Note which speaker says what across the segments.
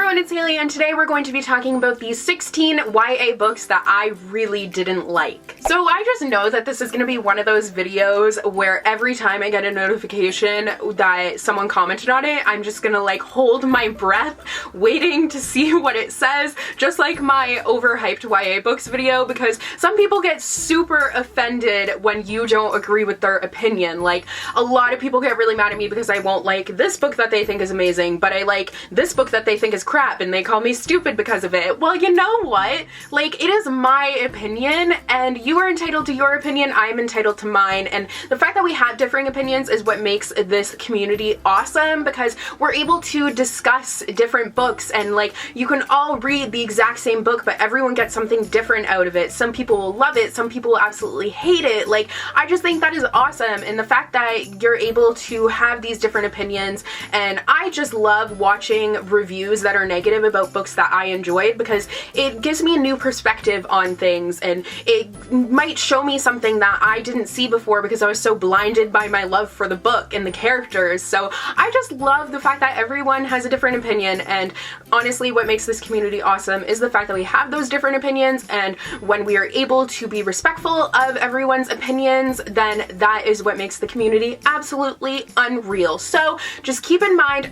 Speaker 1: everyone, it's Hailey, and today we're going to be talking about the 16 YA books that I really didn't like. So I just know that this is going to be one of those videos where every time I get a notification that someone commented on it, I'm just gonna like hold my breath waiting to see what it says, just like my overhyped YA books video, because some people get super offended when you don't agree with their opinion. Like, a lot of people get really mad at me because I won't like this book that they think is amazing, but I like this book that they think is crap, and they call me stupid because of it. Well, you know what? Like, it is my opinion, and you are entitled to your opinion, I'm entitled to mine, and the fact that we have differing opinions is what makes this community awesome, because we're able to discuss different books, and like, you can all read the exact same book, but everyone gets something different out of it. Some people will love it, some people will absolutely hate it. Like, I just think that is awesome, and the fact that you're able to have these different opinions, and I just love watching reviews that are negative about books that I enjoyed, because it gives me a new perspective on things, and it might show me something that I didn't see before because I was so blinded by my love for the book and the characters. So I just love the fact that everyone has a different opinion, and honestly what makes this community awesome is the fact that we have those different opinions, and when we are able to be respectful of everyone's opinions, then that is what makes the community absolutely unreal. So just keep in mind,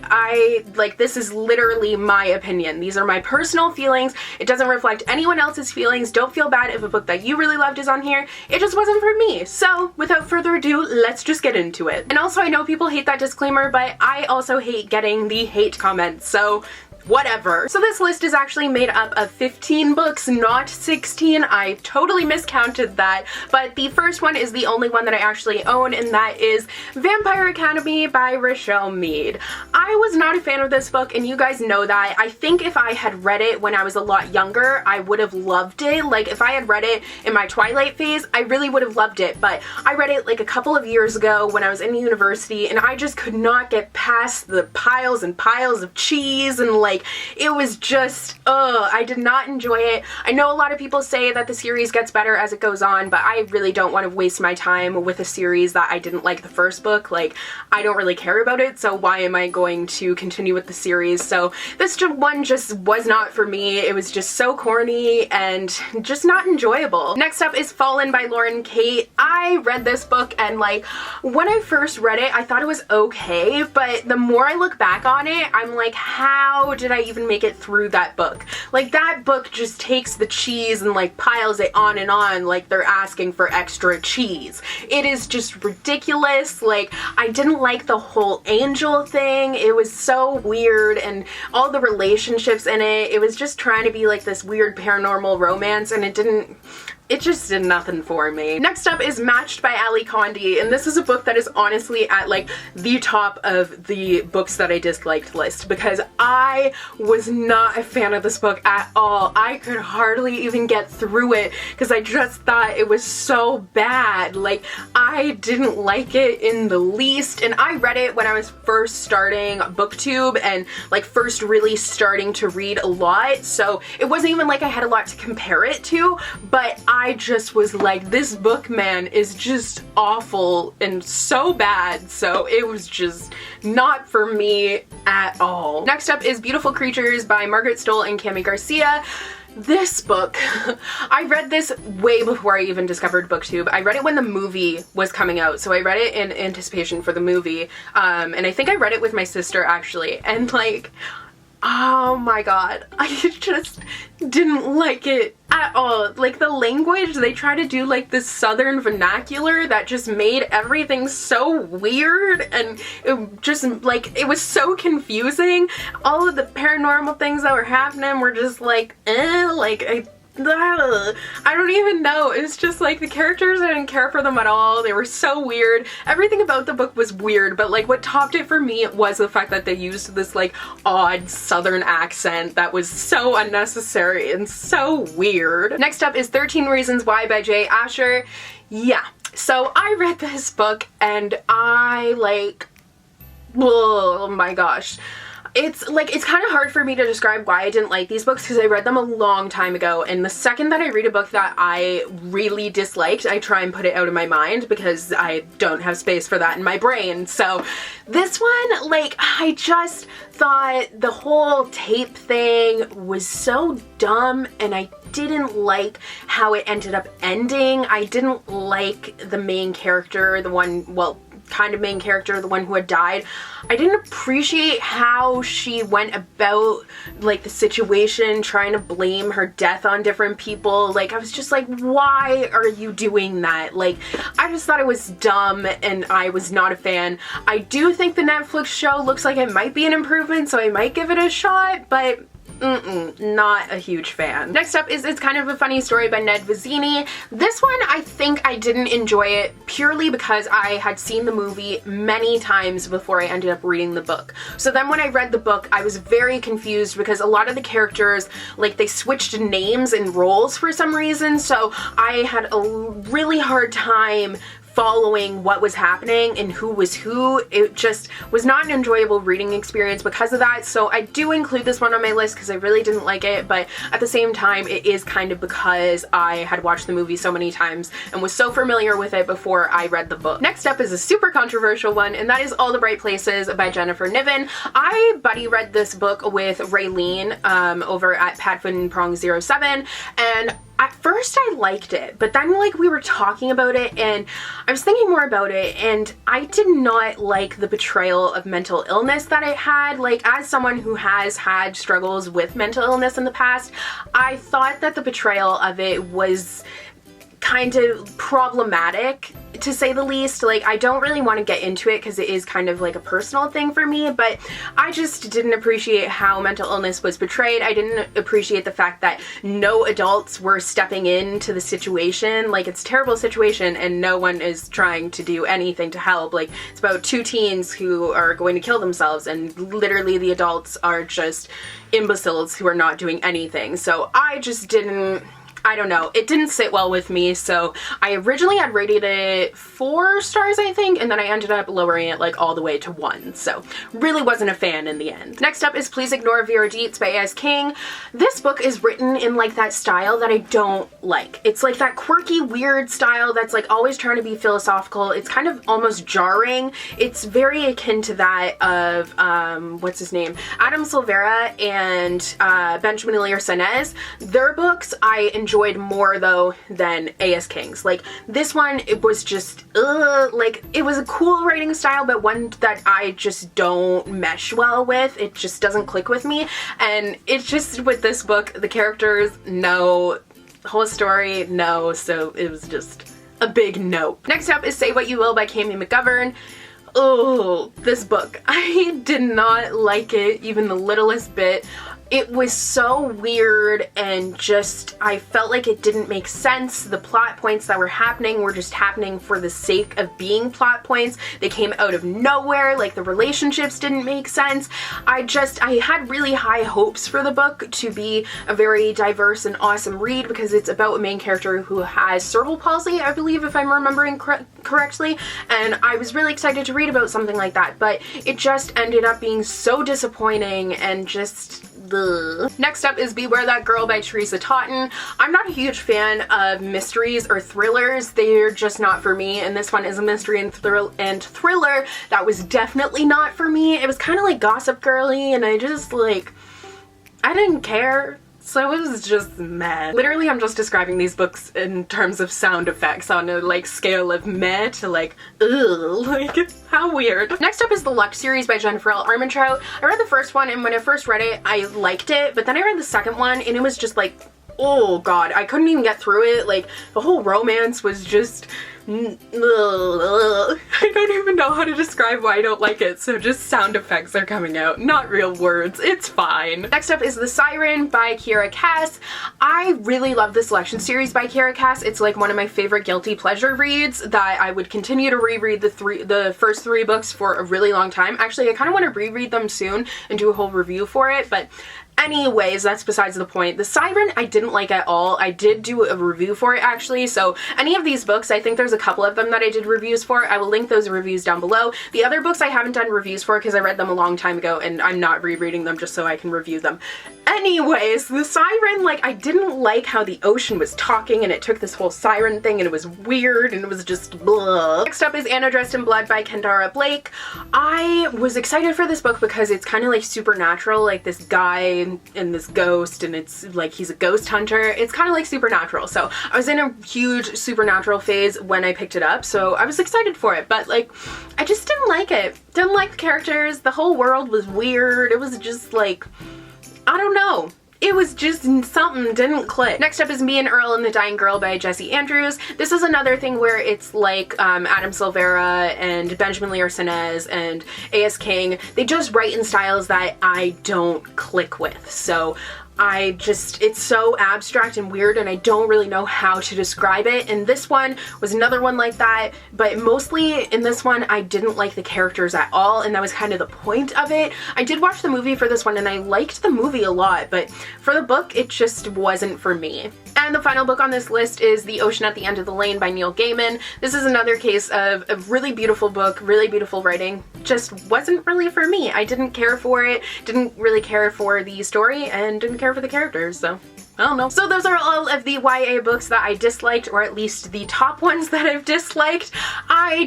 Speaker 1: this is literally my opinion. These are my personal feelings. It doesn't reflect anyone else's feelings. Don't feel bad if a book that you really loved is on here. It just wasn't for me. So without further ado, let's just get into it. And also, I know people hate that disclaimer, but I also hate getting the hate comments, so whatever. So this list is actually made up of 15 books, not 16. I totally miscounted that, but the first one is the only one that I actually own, and that is Vampire Academy by Rochelle Mead. I was not a fan of this book, and you guys know that. I think if I had read it when I was a lot younger, I would have loved it. Like, if I had read it in my Twilight phase, I really would have loved it, but I read it like a couple of years ago when I was in university, and I just could not get past the piles and piles of cheese, and like, it was just, I did not enjoy it. I know a lot of people say that the series gets better as it goes on, but I really don't want to waste my time with a series that I didn't like the first book. Like, I don't really care about it, so why am I going to continue with the series? So this one just was not for me. It was just so corny and just not enjoyable. Next up is Fallen by Lauren Kate. I read this book, and like, when I first read it, I thought it was okay, but the more I look back on it, I'm like, how did I even make it through that book? Like, that book just takes the cheese and like piles it on and on like they're asking for extra cheese. It is just ridiculous. Like, I didn't like the whole angel thing. It was so weird, and all the relationships in it, it was just trying to be like this weird paranormal romance, and it just did nothing for me. Next up is Matched by Ali Condi, and this is a book that is honestly at like the top of the books that I disliked list, because I was not a fan of this book at all. I could hardly even get through it because I just thought it was so bad. Like, I didn't like it in the least, and I read it when I was first starting BookTube and like first really starting to read a lot, so it wasn't even like I had a lot to compare it to, but I just was like, this book, man, is just awful and so bad, so it was just not for me at all. Next up is Beautiful Creatures by Margaret Stoll and Cami Garcia. This book, I read this way before I even discovered BookTube. I read it when the movie was coming out, so I read it in anticipation for the movie, and I think I read it with my sister actually, and like, oh my god, I just didn't like it at all. Like, the language, they try to do like this southern vernacular that just made everything so weird, and it just like, it was so confusing. All of the paranormal things that were happening were just like, I don't even know. It's just like, the characters, I didn't care for them at all. They were so weird. Everything about the book was weird, but like, what topped it for me was the fact that they used this like odd southern accent that was so unnecessary and so weird. Next up is 13 Reasons Why by Jay Asher. Yeah, so I read this book, and I like, oh my gosh. It's kind of hard for me to describe why I didn't like these books because I read them a long time ago, and the second that I read a book that I really disliked, I try and put it out of my mind because I don't have space for that in my brain. So this one, like, I just thought the whole tape thing was so dumb, and I didn't like how it ended up ending. I didn't like the main character, the one, well, kind of main character, the one who had died. I didn't appreciate how she went about, like, the situation, trying to blame her death on different people. Like, I was just like, why are you doing that? Like, I just thought it was dumb, and I was not a fan. I do think the Netflix show looks like it might be an improvement, so I might give it a shot, but not a huge fan. Next up is It's Kind of a Funny Story by Ned Vizzini. This one, I think I didn't enjoy it purely because I had seen the movie many times before I ended up reading the book. So then when I read the book, I was very confused because a lot of the characters, like, they switched names and roles for some reason, so I had a really hard time following what was happening and who was who. It just was not an enjoyable reading experience because of that. So I do include this one on my list because I really didn't like it, but at the same time it is kind of because I had watched the movie so many times and was so familiar with it before I read the book. Next up is a super controversial one, and that is All the Bright Places by Jennifer Niven. I buddy read this book with Raylene over at Padfin Prong 07, and at first I liked it, but then, like, we were talking about it and I was thinking more about it, and I did not like the portrayal of mental illness that it had. Like, as someone who has had struggles with mental illness in the past, I thought that the portrayal of it was kind of problematic, to say the least. Like, I don't really want to get into it because it is kind of like a personal thing for me, but I just didn't appreciate how mental illness was portrayed. I didn't appreciate the fact that no adults were stepping into the situation. Like, it's a terrible situation and no one is trying to do anything to help. Like, it's about two teens who are going to kill themselves, and literally the adults are just imbeciles who are not doing anything. So I just didn't, I don't know, it didn't sit well with me. So I originally had rated it 4 stars, I think, and then I ended up lowering it, like, all the way to 1. So really wasn't a fan in the end. Next up is Please Ignore Vera Dietz by A.S. King. This book is written in, like, that style that I don't like. It's like that quirky, weird style that's, like, always trying to be philosophical. It's kind of almost jarring. It's very akin to that of, what's his name? Adam Silvera and Benjamin Lear-Sanez. Their books I enjoyed more, though, than A.S. King's. Like, this one, it was just, like, it was a cool writing style, but one that I just don't mesh well with. It just doesn't click with me, and it's just, with this book, the characters, no. The whole story, no. So it was just a big no. Next up is Say What You Will by Kami McGovern. Oh, this book, I did not like it even the littlest bit. It was so weird, and just, I felt like it didn't make sense. The plot points that were happening were just happening for the sake of being plot points. They came out of nowhere, like, the relationships didn't make sense. I had really high hopes for the book to be a very diverse and awesome read because it's about a main character who has cerebral palsy, I believe, if I'm remembering correctly, and I was really excited to read about something like that, but it just ended up being so disappointing and just, ugh. Next up is Beware That Girl by Teresa Totten. I'm not a huge fan of mysteries or thrillers. They're just not for me, and this one is a mystery and thriller that was definitely not for me. It was kind of like Gossip Girly, and I just, like, I didn't care. So it was just meh. Literally, I'm just describing these books in terms of sound effects on a, like, scale of meh to, like, ugh, like, how weird. Next up is The Luck series by Jennifer L. Armentrout. I read the first one, and when I first read it, I liked it, but then I read the second one, and it was just like, oh god, I couldn't even get through it. Like, the whole romance was just, I don't even know how to describe why I don't like it, so just sound effects are coming out, not real words. It's fine. Next up is The Siren by Kiera Cass. I really love the Selection series by Kiera Cass. It's like one of my favorite guilty pleasure reads that I would continue to reread the first 3 books for a really long time. Actually, I kind of want to reread them soon and do a whole review for it, but anyways, that's besides the point. The Siren I didn't like at all. I did do a review for it, actually, so any of these books, I think there's a a couple of them that I did reviews for. I will link those reviews down below. The other books I haven't done reviews for because I read them a long time ago and I'm not rereading them just so I can review them. Anyways, the siren, like, I didn't like how the ocean was talking and it took this whole siren thing and it was weird and it was just blah. Next up is Anna Dressed in Blood by Kendara Blake. I was excited for this book because it's kind of like supernatural, like this guy and this ghost, and it's like he's a ghost hunter. It's kind of like supernatural. So I was in a huge supernatural phase when I picked it up, so I was excited for it, but like I just didn't like it. Didn't like the characters. The whole world was weird. It was just like, I don't know. It was just something didn't click. Next up is Me and Earl and the Dying Girl by Jessie Andrews. This is another thing where it's like Adam Silvera and Benjamin Lear-Senez and A.S. King. They just write in styles that I don't click with. So it's so abstract and weird and I don't really know how to describe it. And this one was another one like that, but mostly in this one I didn't like the characters at all, and that was kind of the point of it. I did watch the movie for this one and I liked the movie a lot, but for the book it just wasn't for me. And the final book on this list is The Ocean at the End of the Lane by Neil Gaiman. This is another case of a really beautiful book, really beautiful writing, just wasn't really for me. I didn't care for it, didn't really care for the story, and didn't care for the characters, so I don't know. So those are all of the YA books that I disliked, or at least the top ones that I've disliked. I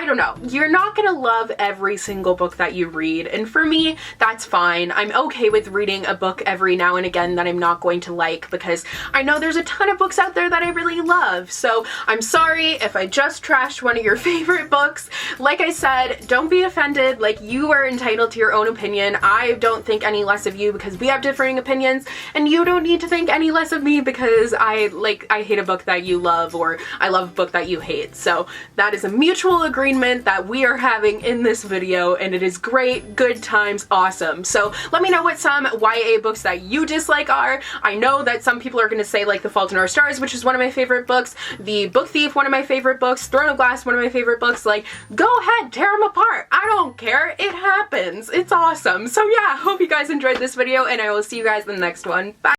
Speaker 1: don't know. You're not gonna love every single book that you read, and for me, that's fine. I'm okay with reading a book every now and again that I'm not going to like, because I know there's a ton of books out there that I really love. So I'm sorry if I just trashed one of your favorite books. Like I said, don't be offended. Like, you are entitled to your own opinion. I don't think any less of you because we have differing opinions, and you don't need to think any less of me because I hate a book that you love, or I love a book that you hate. So that is a mutual agreement that we are having in this video, and it is great, good times, awesome. So let me know what some YA books that you dislike are. I know that some people are going to say like The Fault in Our Stars, which is one of my favorite books, The Book Thief, one of my favorite books, Throne of Glass, one of my favorite books. Like, go ahead, tear them apart. I don't care. It happens. It's awesome. So yeah, hope you guys enjoyed this video, and I will see you guys in the next one. Bye!